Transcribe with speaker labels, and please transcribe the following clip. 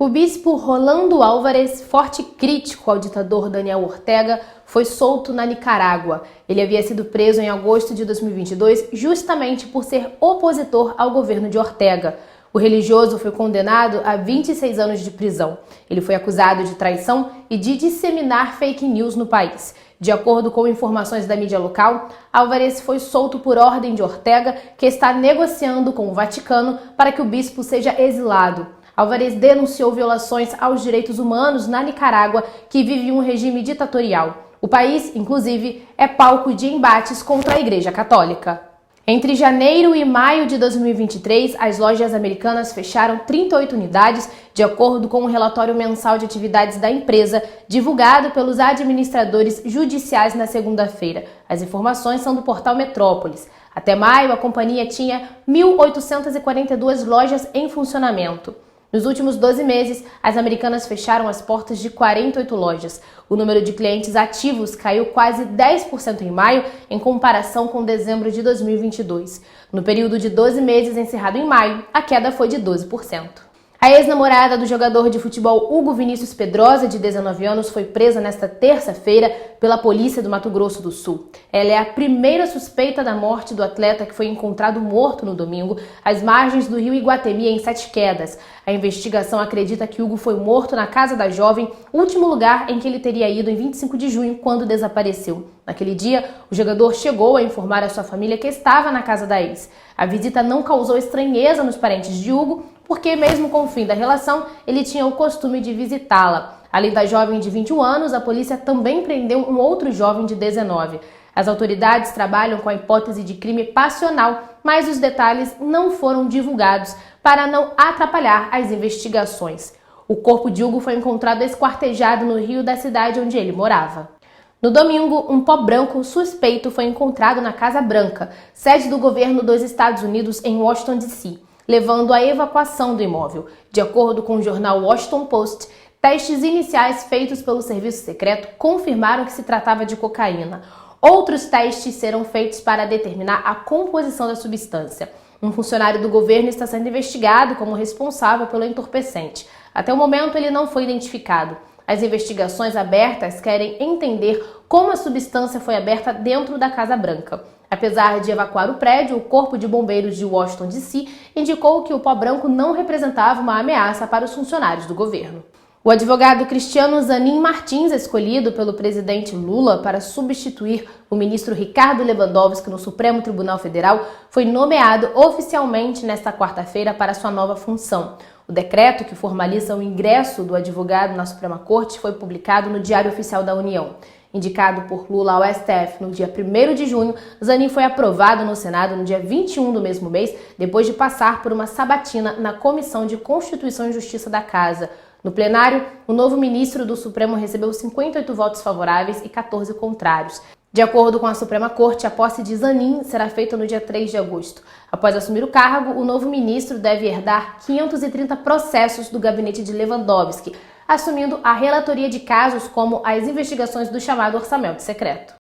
Speaker 1: O bispo Rolando Álvares, forte crítico ao ditador Daniel Ortega, foi solto na Nicarágua. Ele havia sido preso em agosto de 2022 justamente por ser opositor ao governo de Ortega. O religioso foi condenado a 26 anos de prisão. Ele foi acusado de traição e de disseminar fake news no país. De acordo com informações da mídia local, Álvares foi solto por ordem de Ortega, que está negociando com o Vaticano para que o bispo seja exilado. Álvares denunciou violações aos direitos humanos na Nicarágua, que vive um regime ditatorial. O país, inclusive, é palco de embates contra a Igreja Católica. Entre janeiro e maio de 2023, as lojas americanas fecharam 38 unidades, de acordo com um relatório mensal de atividades da empresa, divulgado pelos administradores judiciais na segunda-feira. As informações são do portal Metrópolis. Até maio, a companhia tinha 1.842 lojas em funcionamento. Nos últimos 12 meses, as americanas fecharam as portas de 48 lojas. O número de clientes ativos caiu quase 10% em maio, em comparação com dezembro de 2022. No período de 12 meses encerrado em maio, a queda foi de 12%. A ex-namorada do jogador de futebol Hugo Vinícius Pedrosa, de 19 anos, foi presa nesta terça-feira pela polícia do Mato Grosso do Sul. Ela é a primeira suspeita da morte do atleta, que foi encontrado morto no domingo às margens do rio Iguatemi, em Sete Quedas. A investigação acredita que Hugo foi morto na casa da jovem, último lugar em que ele teria ido em 25 de junho, quando desapareceu. Naquele dia, o jogador chegou a informar a sua família que estava na casa da ex. A visita não causou estranheza nos parentes de Hugo, porque mesmo com o fim da relação, ele tinha o costume de visitá-la. Além da jovem de 21 anos, a polícia também prendeu um outro jovem de 19. As autoridades trabalham com a hipótese de crime passional, mas os detalhes não foram divulgados para não atrapalhar as investigações. O corpo de Hugo foi encontrado esquartejado no rio da cidade onde ele morava. No domingo, um pó branco suspeito foi encontrado na Casa Branca, sede do governo dos Estados Unidos em Washington, D.C., levando à evacuação do imóvel. De acordo com o jornal Washington Post, testes iniciais feitos pelo serviço secreto confirmaram que se tratava de cocaína. Outros testes serão feitos para determinar a composição da substância. Um funcionário do governo está sendo investigado como responsável pelo entorpecente. Até o momento, ele não foi identificado. As investigações abertas querem entender como a substância foi aberta dentro da Casa Branca. Apesar de evacuar o prédio, o Corpo de Bombeiros de Washington, D.C. indicou que o pó branco não representava uma ameaça para os funcionários do governo. O advogado Cristiano Zanin Martins, escolhido pelo presidente Lula para substituir o ministro Ricardo Lewandowski no Supremo Tribunal Federal, foi nomeado oficialmente nesta quarta-feira para sua nova função. O decreto que formaliza o ingresso do advogado na Suprema Corte foi publicado no Diário Oficial da União. Indicado por Lula ao STF no dia 1º de junho, Zanin foi aprovado no Senado no dia 21 do mesmo mês, depois de passar por uma sabatina na Comissão de Constituição e Justiça da Casa. No plenário, o novo ministro do Supremo recebeu 58 votos favoráveis e 14 contrários. De acordo com a Suprema Corte, a posse de Zanin será feita no dia 3 de agosto. Após assumir o cargo, o novo ministro deve herdar 530 processos do gabinete de Lewandowski, assumindo a relatoria de casos como as investigações do chamado orçamento secreto.